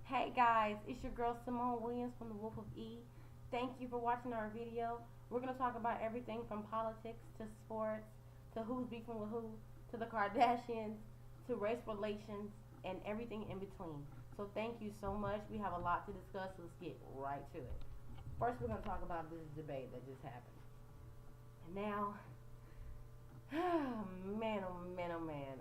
Hey guys, it's your girl Simone Williams from The Wolf of E. Thank you for watching our video. We're going to talk about everything from politics to sports to who's beefing with who to the Kardashians to race relations and everything in between. So thank you so much. We have a lot to discuss. So let's get right to it. First, we're going to talk about this debate that just happened. And now, man, oh man, oh man.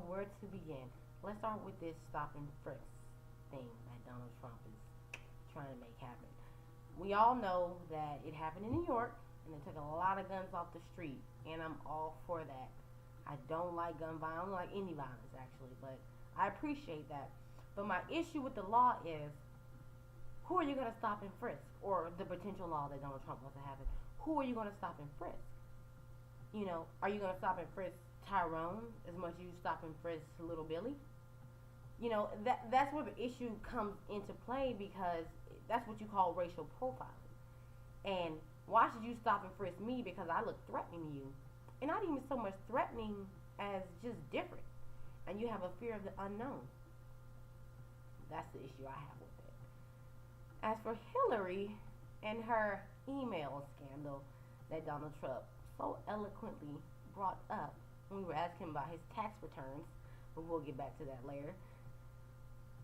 Where to begin? Let's start with this stop and frisk thing that Donald Trump is trying to make happen. We all know that it happened in New York and it took a lot of guns off the street, and I'm all for that. I don't like gun violence. I don't like any violence actually, but I appreciate that. But my issue with the law is, who are you going to stop and frisk? Or the potential law that Donald Trump wants to have. Who are you going to stop and frisk? You know, are you going to stop and frisk Tyrone as much as you stop and frisk Little Billy? You know, that's where the issue comes into play, because that's what you call racial profiling. And why should you stop and frisk me because I look threatening to you? And not even so much threatening as just different. And you have a fear of the unknown. That's the issue I have with it. As for Hillary and her email scandal that Donald Trump so eloquently brought up when we were asking him about his tax returns, but we'll get back to that later.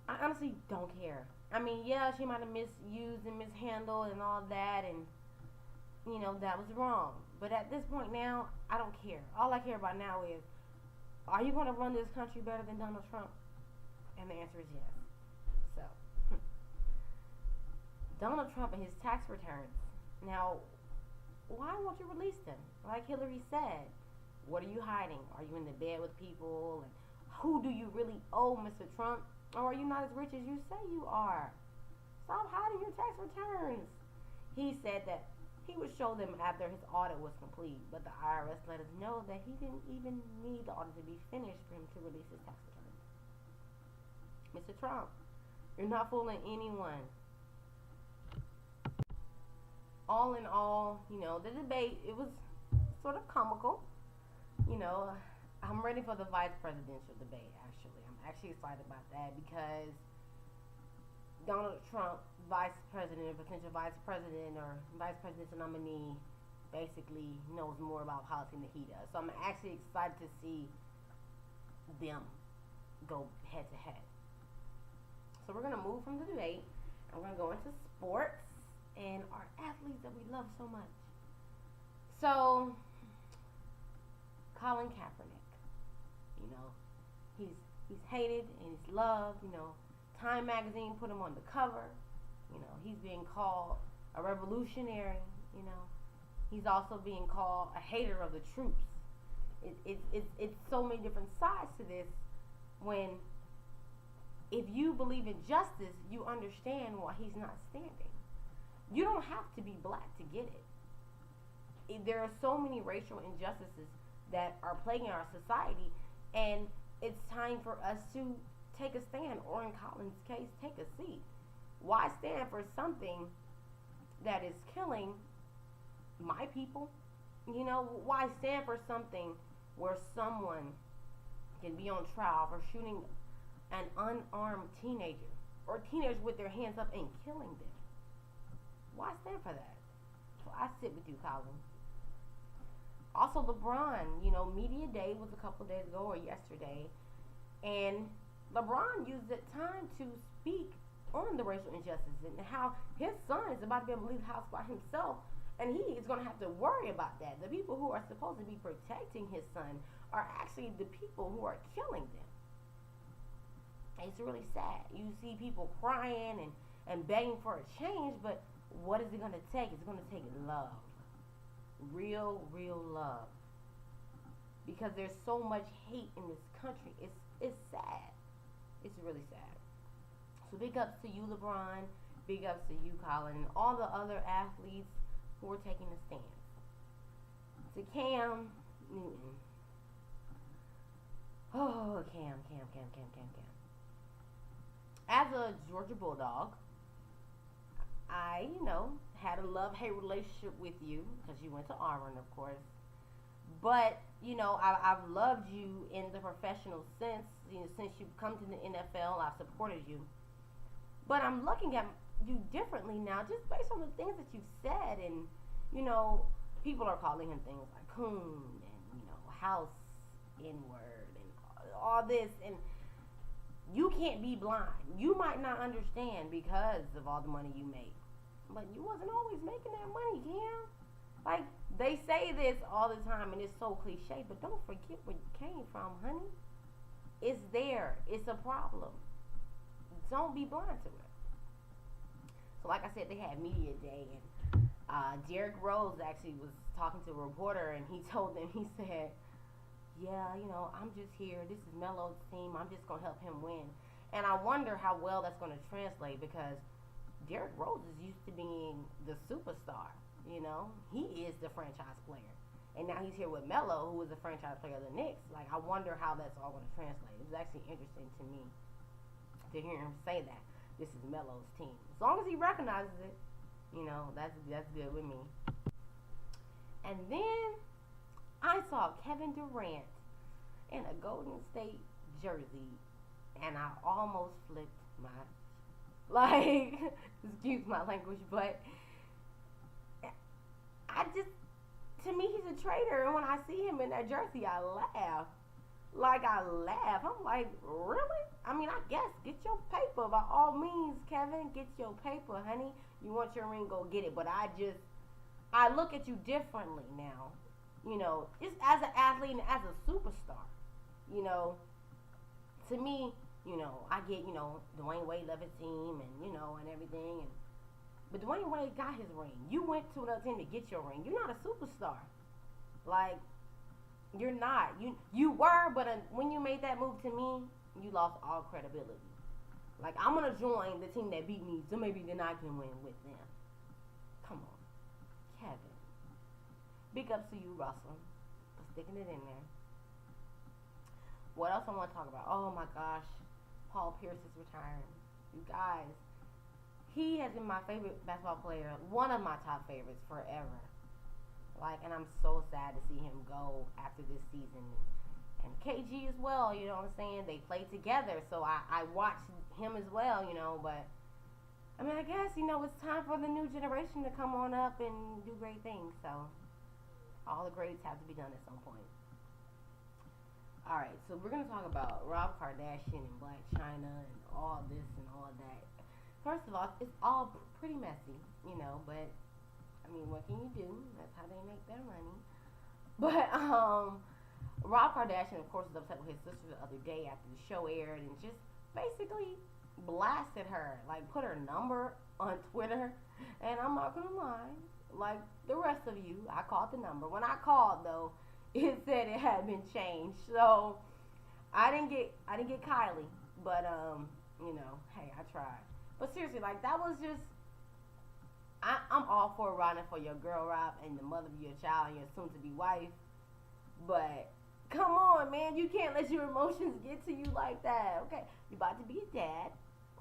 I honestly don't care. I mean, yeah, she might have misused and mishandled and all that, and you know, that was wrong. But at this point now, I don't care. All I care about now is, are you going to run this country better than Donald Trump? And the answer is yes. So, Donald Trump and his tax returns. Now, why won't you release them? Like Hillary said, what are you hiding? Are you in the bed with people? And who do you really owe, Mr. Trump? Or are you not as rich as you say you are? Stop hiding your tax returns. He said that he would show them after his audit was complete, but the IRS let us know that he didn't even need the audit to be finished for him to release his tax returns. Mr. Trump, you're not fooling anyone. All in all, you know, the debate, it was sort of comical. You know, I'm ready for the vice presidential debate, actually. I'm actually excited about that because Donald Trump, vice president, potential vice president, or vice presidential nominee, basically knows more about politics than he does. So I'm actually excited to see them go head to head. So we're going to move from the debate, and we're going to go into sports and our athletes that we love so much. So, Colin Kaepernick, you know, he's hated and he's loved. You know, Time magazine put him on the cover. You know, he's being called a revolutionary. You know, he's also being called a hater of the troops. It's so many different sides to this. When, if you believe in justice, you understand why he's not standing. You don't have to be black to get it. There are so many racial injustices that are plaguing our society, and it's time for us to take a stand, or in Colin's case, take a seat. Why stand for something that is killing my people? You know, why stand for something where someone can be on trial for shooting an unarmed teenager, or teenagers with their hands up and killing them? Why stand for that? So I sit with you, Colin. Also, LeBron, you know, Media Day was a couple days ago or yesterday, and LeBron used that time to speak on the racial injustice and how his son is about to be able to leave the house by himself, and he is going to have to worry about that. The people who are supposed to be protecting his son are actually the people who are killing them. It's really sad. You see people crying and begging for a change, but what is it going to take? It's going to take love. Real love. Because there's so much hate in this country. It's sad. It's really sad. So big ups to you, LeBron. Big ups to you, Colin, and all the other athletes who are taking a stand. To Cam Newton. Oh, Cam. As a Georgia Bulldog, I, you know, had a love-hate relationship with you because you went to Auburn, of course. But, you know, I've loved you in the professional sense. You know, since you've come to the NFL, I've supported you. But I'm looking at you differently now, just based on the things that you've said, and you know, people are calling him things like coon and house N word and all this, and you can't be blind. You might not understand because of all the money you make, but you wasn't always making that money, Cam. Like, they say this all the time, and it's so cliche, but don't forget where you came from, honey. It's there. It's a problem. Don't be blind to it. So, like I said, they had media day, and Derrick Rose actually was talking to a reporter, and he told them, he said, yeah, I'm just here. This is Melo's team. I'm just going to help him win. And I wonder how well that's going to translate, because Derrick Rose is used to being the superstar. He is the franchise player. And now he's here with Melo, who is a franchise player of the Knicks. Like, I wonder how that's all going to translate. It was actually interesting to me to hear him say that. This is Melo's team. As long as he recognizes it, that's good with me. And then I saw Kevin Durant in a Golden State jersey, and I almost flipped excuse my language, but to me, he's a traitor, and when I see him in that jersey, I laugh. I'm like, really? I mean, I guess, get your paper. By all means, Kevin, get your paper, honey. You want your ring, go get it. But I look at you differently now. Just as an athlete and as a superstar. To me, I get, Dwayne Wade left his team and, and everything. But Dwayne Wade got his ring. You went to another team to get your ring. You're not a superstar. Like, you're not. You were, but when you made that move to me, you lost all credibility. Like, I'm going to join the team that beat me, so maybe then I can win with them. Come on. Kevin. Big ups to you, Russell, for sticking it in there. What else I want to talk about? Oh, my gosh. Paul Pierce is retiring. You guys. He has been my favorite basketball player, one of my top favorites forever. And I'm so sad to see him go after this season. And KG as well, you know what I'm saying? They played together, so I watched him as well, but I mean, I guess, it's time for the new generation to come on up and do great things. So all the greats have to be done at some point. Alright, so we're going to talk about Rob Kardashian and Blac Chyna and all this and all that. First of all, it's all pretty messy, but I mean, what can you do? That's how they make their money. But Rob Kardashian, of course, was upset with his sister the other day after the show aired, and just basically blasted her, put her number on Twitter. And I'm not gonna lie, like the rest of you, I called the number. When I called, though, it said it had been changed. So I didn't get Kylie, but hey, I tried. But seriously, that was just, I'm all for riding for your girl, Rob, and the mother of your child and your soon-to-be wife. But come on, man, you can't let your emotions get to you like that. Okay, you're about to be a dad,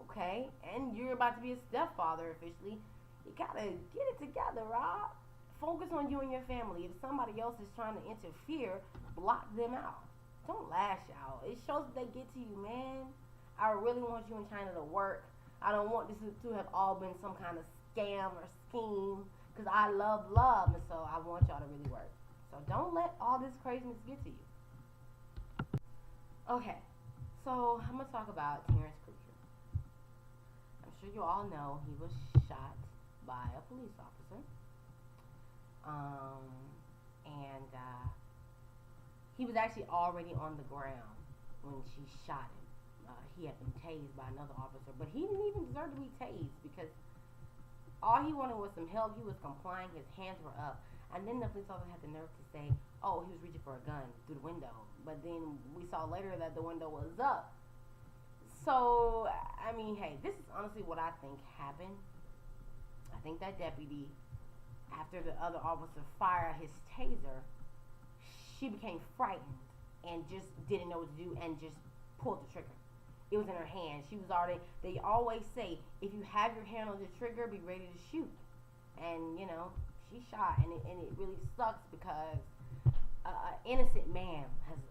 okay, and you're about to be a stepfather officially. You gotta get it together, Rob. Focus on you and your family. If somebody else is trying to interfere, block them out. Don't lash out. It shows that they get to you, man. I really want you and China to work. I don't want this to have all been some kind of scam or scheme, because I love love, and so I want y'all to really work. So don't let all this craziness get to you. Okay, so I'm going to talk about Terrence Cruikshank. I'm sure you all know he was shot by a police officer. And he was actually already on the ground when she shot him. He had been tased by another officer, but he didn't even deserve to be tased, because all he wanted was some help. He was complying. His hands were up. And then the police officer had the nerve to say, oh, he was reaching for a gun through the window. But then we saw later that the window was up. So, I mean, hey, this is honestly what I think happened. I think that deputy, after the other officer fired his taser, she became frightened and just didn't know what to do and just pulled the trigger. It was in her hand. She was already, they always say, if you have your hand on the trigger, be ready to shoot. And, she shot, and it really sucks, because an innocent man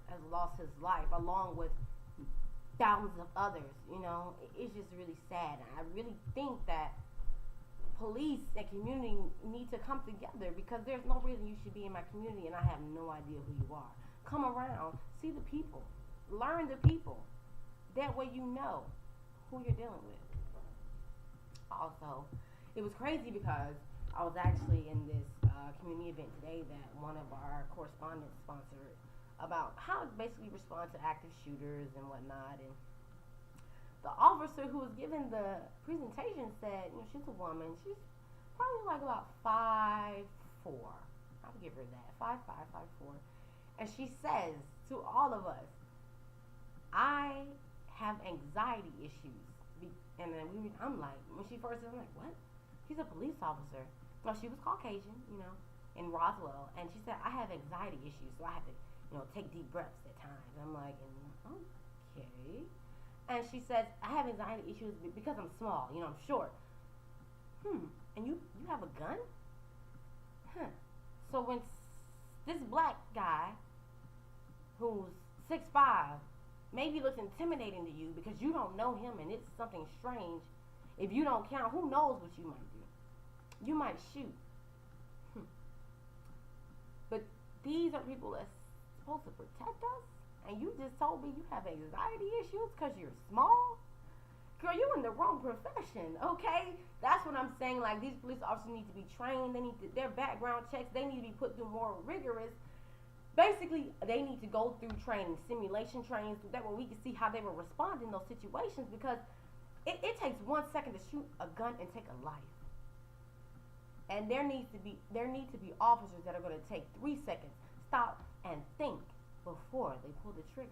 has lost his life, along with thousands of others. You know, it's just really sad. And I really think that police and community need to come together because there's no reason you should be in my community and I have no idea who you are. Come around, see the people, learn the people. That way you know who you're dealing with. Also, it was crazy because I was actually in this community event today that one of our correspondents sponsored about how to basically respond to active shooters and whatnot. And the officer who was giving the presentation said, you know, she's a woman. She's probably like about 5'4". I'll give her that, 5'5", 5'4". And she says to all of us, I have anxiety issues. And then I'm like, when she first said, I'm like, what? She's a police officer. Well, she was Caucasian, you know, in Roswell. And she said, I have anxiety issues, so I have to, you know, take deep breaths at times. I'm like, okay. And she says, I have anxiety issues because I'm small, you know, I'm short. And you have a gun? Huh. So when this black guy who's 6'5", maybe looks intimidating to you because you don't know him and it's something strange. If you don't count, who knows what you might do? You might shoot. But these are people that's supposed to protect us, and you just told me you have anxiety issues because you're small? Girl, you in the wrong profession, okay? That's what I'm saying. Like, these police officers need to be trained. They need to, their background checks, they need to be put through more rigorous. Basically, they need to go through training, simulation trainings, so that way we can see how they will respond in those situations, because it takes 1 second to shoot a gun and take a life. And there need to be officers that are going to take 3 seconds, stop and think before they pull the trigger.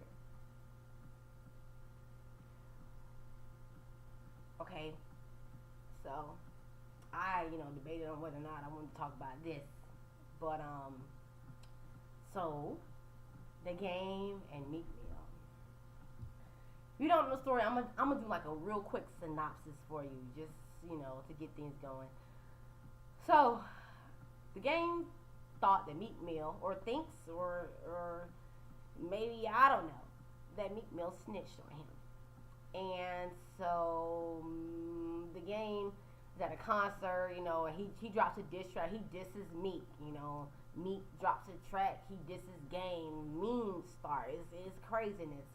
Okay, so I, debated on whether or not I wanted to talk about this, but so the game and Meek Mill. If you don't know the story, I'm gonna do like a real quick synopsis for you, just to get things going. So the game thought that Meek Mill, or thinks, or maybe, I don't know, that Meek Mill snitched on him. And so the game is at a concert, and he drops a diss track. He disses Meek, Meek drops a track. He disses Game. Memes start. It's craziness,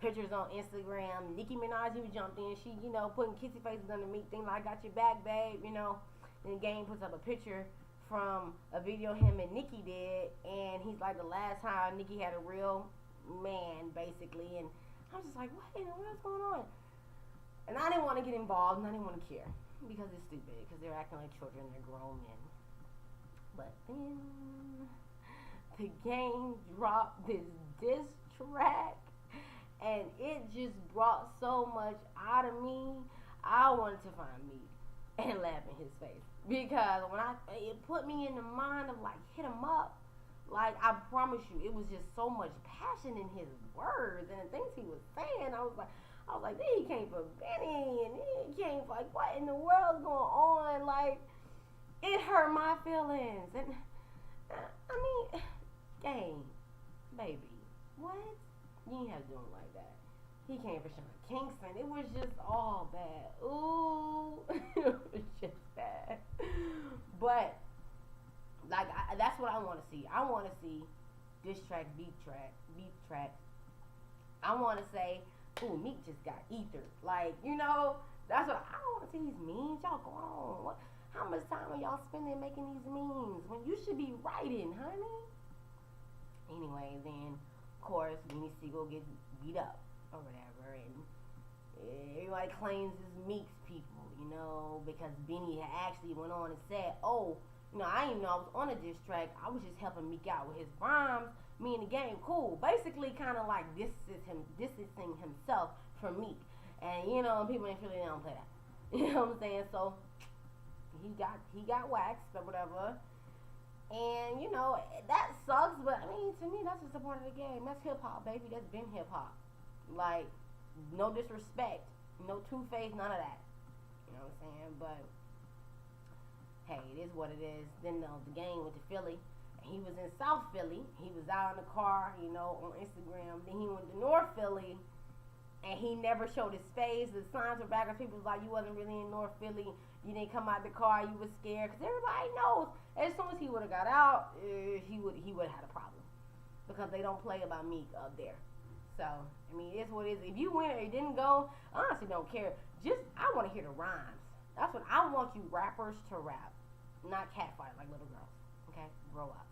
Pictures on Instagram. Nicki Minaj even jumped in. She, putting kissy faces on the Meek thing like, I got your back, babe, And the Game puts up a picture from a video him and Nicki did, and he's like, the last time Nicki had a real man, basically, and I was just like, what's going on? And I didn't want to get involved, and I didn't want to care, because it's stupid, because they're acting like children, they're grown men. But then the Game dropped this diss track, and it just brought so much out of me. I wanted to find Meek and laugh in his face, because it put me in the mind of like, hit him up. Like, I promise you, it was just so much passion in his words and the things he was saying. I was like, then he came for Benny, and then he came for, like, what in the world's going on? Like, it hurt my feelings. And Game, baby, what? You ain't have to do him like that. He came for Sean Kingston. It was just all bad. Ooh, it was just bad. But like, that's what I want to see. I want to see diss track, beef track. I want to say, ooh, Meek just got ethered. Like, that's what I want to see. These memes, y'all go on. How much time are y'all spending making these memes when you should be writing, honey? Anyway, then of course Beanie Siegel gets beat up or whatever, and everybody claims it's Meek's people, because Beanie actually went on and said, oh, I didn't even know I was on a diss track. I was just helping Meek out with his rhymes. Me and the Game, cool. Basically, kind of like distancing himself from Meek. And people in Philly, they don't play that. You know what I'm saying? So he got waxed or whatever. And that sucks. But to me, that's just a part of the game. That's hip hop, baby. That's been hip hop. Like, no disrespect, no two-face, none of that. You know what I'm saying? But hey, it is what it is. Then the Game went to Philly, and he was in South Philly. He was out in the car, on Instagram. Then he went to North Philly, and he never showed his face. The signs were backwards. People was like, you wasn't really in North Philly. You didn't come out the car. You was scared because everybody knows. As soon as he would have got out, he would have had a problem because they don't play about Meek up there. So I mean, it's what it is. If you went or you didn't go, I honestly don't care. Just I want to hear the rhymes. That's what I want you rappers to rap, not catfight like little girls. Okay, grow up.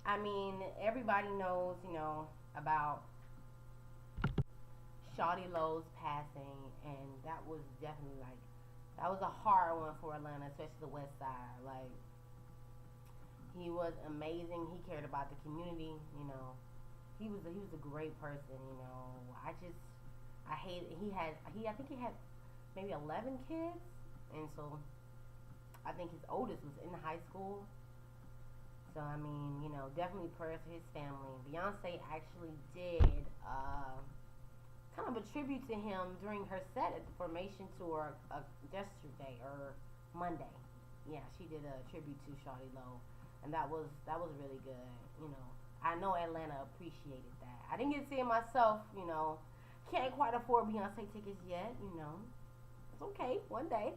I mean, everybody knows, about Shawty Lo's passing, and that was definitely that was a hard one for Atlanta, especially the West Side. Like, he was amazing. He cared about the community. He was a great person. I hate I think he had maybe 11 kids, and so I think his oldest was in high school. So I mean, definitely prayers to his family. Beyonce actually did kind of a tribute to him during her set at the Formation Tour yesterday or Monday. Yeah, she did a tribute to Shawty Lo, and that was really good. I know Atlanta appreciated that. I didn't get to see it myself. Can't quite afford Beyonce tickets yet. It's okay, one day.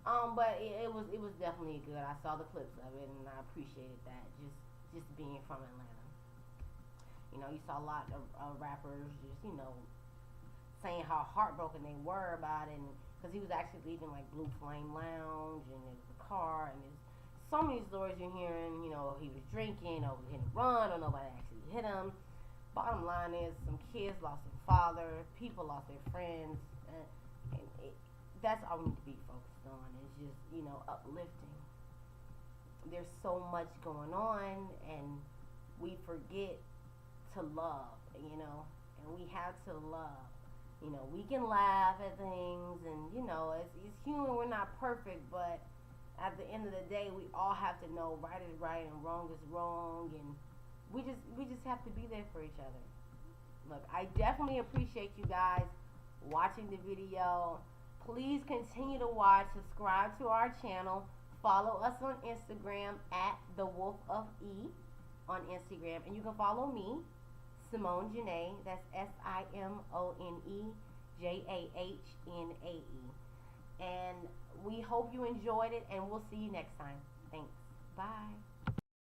But it was definitely good. I saw the clips of it, and I appreciated that. Just being from Atlanta. You saw a lot of rappers just saying how heartbroken they were about it, because he was actually leaving like Blue Flame Lounge, and it was a car, and there's so many stories you're hearing. He was drinking, or he hit and run, or nobody actually hit him. Bottom line is, some kids lost their father, people lost their friends, and that's all we need to be focused on. Is just uplifting. There's so much going on, and we forget to love, and we have to love. We can laugh at things, and it's human. We're not perfect, but at the end of the day, we all have to know right is right and wrong is wrong, and we just have to be there for each other. Look, I definitely appreciate you guys watching the video. Please continue to watch. Subscribe to our channel. Follow us on Instagram at The Wolf of E on Instagram, and you can follow me, Simone Janae. That's SimoneJahnae. And we hope you enjoyed it, and we'll see you next time. Thanks. Bye.